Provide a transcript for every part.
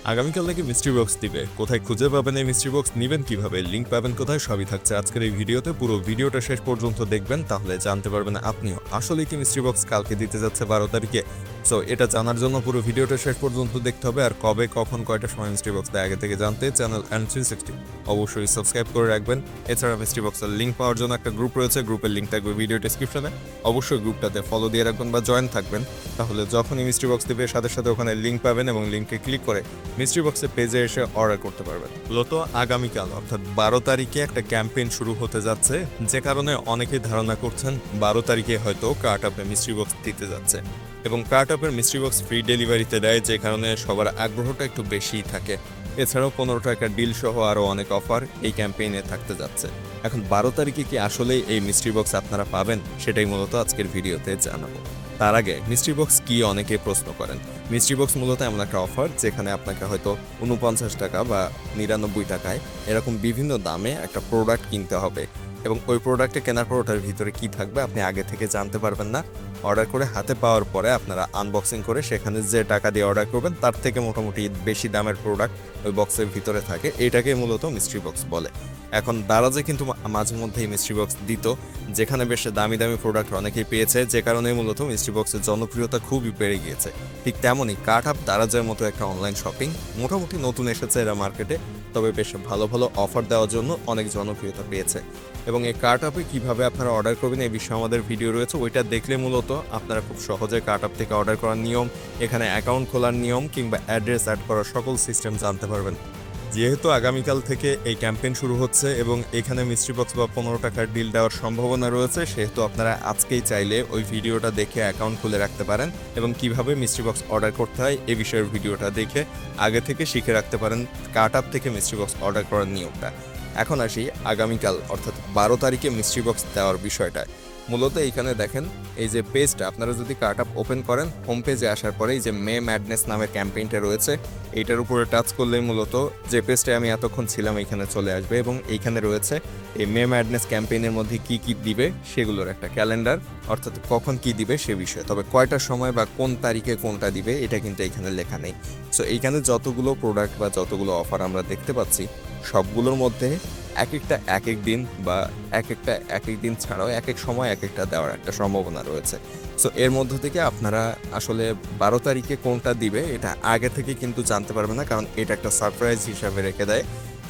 আগামীকাল নাকি mystery box দিবে। কোথায় খুঁজে পাবেন এই মিস্ট্রি বক্স, নিবেন কিভাবে, লিঙ্ক পাবেন কোথায়, সবই থাকছে আজকের এই ভিডিওতে। পুরো ভিডিওটা শেষ পর্যন্ত দেখবেন, তাহলে জানতে পারবেন আপনিও আসলে কি মিস্ট্রি বক্স কালকে দিতে যাচ্ছে 12 তারিখে। সো এটা জানার জন্য পুরো ভিডিওটা শেষ পর্যন্ত দেখতে হবে। আর কবে, কখন, কয়টার সময় মিস্ট্রি বক্স দেয় আগে থেকে জানতে চ্যানেল অ্যান্ড 360 অবশ্যই সাবস্ক্রাইব করে রাখবেন। এছাড়া মিস্ট্রি বক্সের লিঙ্ক পাওয়ার জন্য একটা গ্রুপ রয়েছে, গ্রুপের লিঙ্ক থাকবে ভিডিও ডিসক্রিপশনে। অবশ্যই গ্রুপটাতে ফলো দিয়ে রাখবেন বা জয়েন থাকবেন, তাহলে যখনই মিস্ট্রি বক্স দিবে সাথে সাথে ওখানে লিঙ্ক পাবেন এবং লিঙ্কে ক্লিক করে মিস্ট্রি বক্সের পেজে এসে অর্ডার করতে পারবেন। মূলত আগামীকাল অর্থাৎ 12 তারিখে একটা ক্যাম্পেইন শুরু হতে যাচ্ছে, যে কারণে অনেকেই ধারণা করছেন 12 তারিখে হয়তো কার্ট আপে মিস্ট্রি বক্স দিতে যাচ্ছে। এবং কার্ট আপের মিস্ট্রি বক্স ফ্রি ডেলিভারিতে দেয়, যে কারণে সবার আগ্রহটা একটু বেশিই থাকে। এছাড়াও 15 টাকার ডিল সহ আরও অনেক অফার এই ক্যাম্পেইনে থাকতে যাচ্ছে। এখন 12 তারিখে কি আসলেই এই মিস্ট্রি বক্স আপনারা পাবেন, সেটাই মূলত আজকের ভিডিওতে জানাবো। তার আগে মিস্ট্রি বক্স কি অনেকে প্রশ্ন করেন। মিস্ট্রি বক্স মূলত এমন একটা অফার যেখানে আপনাকে হয়তো 49 টাকা বা 99 টাকায় এরকম বিভিন্ন দামে একটা প্রোডাক্ট কিনতে হবে, এবং ওই প্রোডাক্টে কেনার পর ওটার ভিতরে কি থাকবে আপনি আগে থেকে জানতে পারবেন না। অর্ডার করে হাতে পাওয়ার পরে আপনারা আনবক্সিং করে সেখানে যে টাকা দিয়ে অর্ডার করবেন তার থেকে মোটামুটি বেশি দামের প্রোডাক্ট ওই বক্সের ভিতরে থাকে, এটাকে মূলত মিস্ট্রি বক্স বলে। এখন দারাজে কিন্তু মাঝে মধ্যেই মিস্ট্রি বক্স দিত, যেখানে বেশ দামি দামি প্রোডাক্ট অনেকেই পেয়েছে, যে কারণে মূলত মিস্ট্রি বক্সের জনপ্রিয়তা খুবই বেড়ে গিয়েছে। ঠিক তেমনই কার্ট আপ দারাজের মতো একটা অনলাইন শপিং মোটামুটি নতুন এসেছে এরা মার্কেটে, তবে বেশ ভালো ভালো অফার দেওয়ার জন্য অনেক জনপ্রিয়তা পেয়েছে। এবং এই কার্ট আপে কীভাবে আপনারা অর্ডার করবেন এই বিষয়ে আমাদের ভিডিও রয়েছে, ওইটা দেখলে মূলত আপনারা খুব সহজে কার্ট আপ থেকে অর্ডার করার নিয়ম, এখানে অ্যাকাউন্ট খোলার নিয়ম কিংবা অ্যাড্রেস অ্যাড করার সকল সিস্টেম জানতে পারবেন। যেহেতু আগামীকাল থেকে এই ক্যাম্পেইন শুরু হচ্ছে এবং এখানে মিস্ট্রি বক্স বা 15 টাকার ডিল দেওয়ার সম্ভাবনা রয়েছে, সেহেতু আপনারা আজকেই চাইলে ওই ভিডিওটা দেখে অ্যাকাউন্ট খুলে রাখতে পারেন এবং কিভাবে মিস্ট্রি বক্স অর্ডার করতে হয় এই বিষয়ের ভিডিওটা দেখে আগে থেকে শিখে রাখতে পারেন কার্ট আপ থেকে মিস্ট্রি বক্স অর্ডার করার নিয়মটা। এখন আসি আগামীকাল অর্থাৎ 12 তারিখে মিস্ট্রি বক্স দেওয়ার বিষয়টা। মূলত এইখানে দেখেন, এই যে পেজটা আপনারা যদি কার্ট আপ ওপেন করেন, হোম পেজে আসার পরে এই যে মে ম্যাডনেস নামের ক্যাম্পেইনটা রয়েছে, এইটার উপরে টাচ করলেই মূলত যে পেজটা আমি এতক্ষণ ছিলাম এখানে চলে আসবে এবং এইখানে রয়েছে এই মে ম্যাডনেস ক্যাম্পেইনের মধ্যে কি কি দিবে সেগুলোর একটা ক্যালেন্ডার, অর্থাৎ কখন কি দিবে সে বিষয়ে। তবে কয়টার সময় বা কোন তারিখে কোনটা দিবে এটা কিন্তু এখানে লেখা নেই। সো এইখানে যতগুলো প্রোডাক্ট বা যতগুলো অফার আমরা দেখতে পাচ্ছি সবগুলোর মধ্যে এক একটা এক এক দিন বা এক এক দিন ছাড়াও এক এক সময় এক একটা দেওয়ার একটা সম্ভাবনা রয়েছে। সো এর মধ্য থেকে আপনারা আসলে 12 তারিখে কোনটা দিবে এটা আগে থেকে কিন্তু জানতে পারবেন না, কারণ এটা একটা সারপ্রাইজ হিসাবে রেখে দেয়।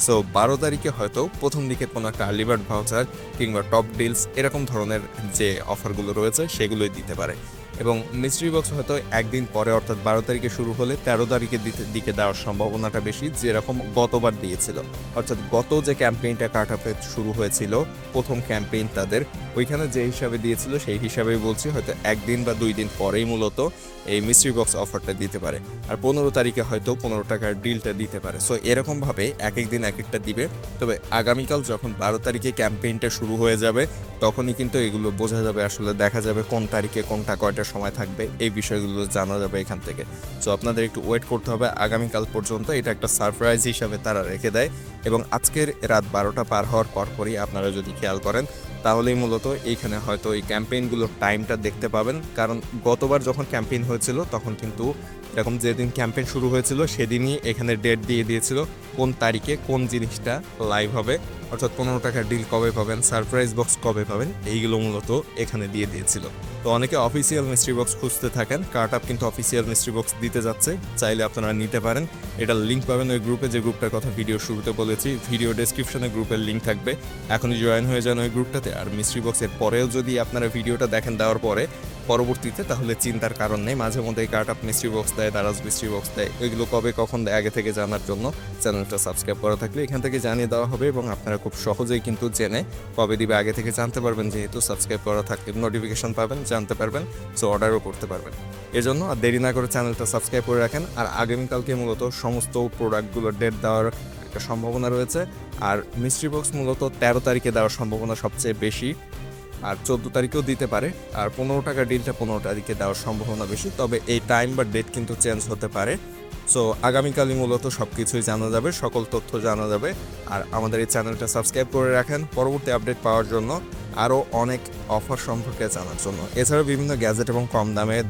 সো 12 তারিখে হয়তো প্রথম দিকে কোনো একটা আর্লি বার্ড ভাউচার কিংবা টপ ডিলস এরকম ধরনের যে অফারগুলো রয়েছে সেগুলোই দিতে পারে। এবং মিস্ট্রি বক্স হয়তো একদিন পরে অর্থাৎ 12 তারিখে শুরু হলে 13 তারিখের দিকে দেওয়ার সম্ভাবনাটা বেশি, যেরকম গতবার দিয়েছিল। অর্থাৎ গত যে ক্যাম্পেইনটা কার্ট আপে শুরু হয়েছিল, প্রথম ক্যাম্পেইন তাদের, ওইখানে যে হিসাবে দিয়েছিল সেই হিসাবেই বলছি, হয়তো একদিন বা 2 দিন পরেই মূলত এই মিস্ট্রি বক্স অফারটা দিতে পারে। আর 15 তারিখে হয়তো 15 টাকার ডিলটা দিতে পারে। সো এরকমভাবে এক এক দিন এক একটা দিবে। তবে আগামীকাল যখন 12 তারিখে ক্যাম্পেইনটা শুরু হয়ে যাবে তখনই কিন্তু এগুলো বোঝা যাবে, আসলে দেখা যাবে কোন তারিখে কোনটা কয়টার সময় থাকবে, এই বিষয়গুলো জানা যাবে এখান থেকে। সো আপনাদের একটু ওয়েট করতে হবে আগামীকাল পর্যন্ত, এটা একটা সারপ্রাইজ হিসাবে তারা রেখে দেয়। এবং আজকের রাত 12টা পার হওয়ার পরপরই আপনারা যদি খেয়াল করেন তাহলেই মূলত এইখানে হয়তো এই ক্যাম্পেইনগুলোর টাইমটা দেখতে পাবেন। কারণ গতবার যখন ক্যাম্পেইন হয়েছিল তখন কিন্তু এরকম যেদিন ক্যাম্পেইন শুরু হয়েছিল সেদিনই এখানে ডেট দিয়ে দিয়েছিল কোন তারিখে কোন জিনিসটা লাইভ হবে, অর্থাৎ 15 টাকার ডিল কবে পাবেন, সারপ্রাইজ বক্স কবে পাবেন, এইগুলো মূলত এখানে দিয়ে দিয়েছিল। তো অনেকে অফিসিয়াল মিস্ট্রি বক্স খুঁজতে থাকেন, কার্ট আপ কিন্তু অফিসিয়াল মিস্ট্রি বক্স দিতে যাচ্ছে, চাইলে আপনারা নিতে পারেন। এটার লিঙ্ক পাবেন ওই গ্রুপে, যে গ্রুপটার কথা ভিডিও শুরুতে বলেছি, ভিডিও ডেসক্রিপশনে গ্রুপের লিঙ্ক থাকবে, এখনই জয়েন হয়ে যান ওই গ্রুপটাতে। আর মিস্ট্রি বক্সের পরেও যদি আপনারা ভিডিওটা দেখেন দেওয়ার পরে পরবর্তীতে, তাহলে চিন্তার কারণ নেই, মাঝে মধ্যে কার্ট আপ মিস্ট্রি বক্স দেয়, দারাজ মিস্ট্রি বক্স দেয়, এগুলো কবে কখন দেয় আগে থেকে জানার জন্য চ্যানেলটা সাবস্ক্রাইব করা থাকলে এখান থেকে জানিয়ে দেওয়া হবে এবং আপনারা খুব সহজেই কিন্তু জেনে কবে দিবে আগে থেকে জানতে পারবেন, যেহেতু সাবস্ক্রাইব করা থাকলে নোটিফিকেশন পাবেন, জানতে পারবেন, সো অর্ডারও করতে পারবেন। এজন্য আর দেরি না করে চ্যানেলটা সাবস্ক্রাইব করে রাখেন। আর আগামীকালকে মূলত সমস্ত প্রোডাক্টগুলোর ডেট দেওয়ার একটা সম্ভাবনা রয়েছে। আর মিস্ট্রি বক্স মূলত 13 তারিখে দেওয়ার সম্ভাবনা সবচেয়ে বেশি। আর 14 তারিখেও দিতে পারে। আর 15 টাকার ডিলটা 15 তারিখে দেওয়ার সম্ভাবনা বেশি, তবে এই টাইম বা ডেট কিন্তু চেঞ্জ হতে পারে। সো আগামীকালই মূলত সব কিছুই জানা যাবে, সকল তথ্য জানা যাবে। আর আমাদের এই চ্যানেলটা সাবস্ক্রাইব করে রাখেন পরবর্তী আপডেট পাওয়ার জন্য, আরও অনেক অফার সম্পর্কে জানার জন্য। এছাড়াও বিভিন্ন গ্যাজেট এবং কম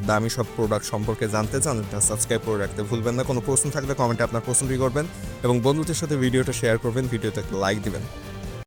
দামি সব প্রোডাক্ট সম্পর্কে জানতে চ্যানেলটা সাবস্ক্রাইব করে রাখতে ভুলবেন না। কোনো প্রশ্ন থাকলে কমেন্টে আপনার প্রশ্নটি করবেন এবং বন্ধুদের সাথে ভিডিওটা শেয়ার করবেন, ভিডিওতে একটা লাইক দিবেন।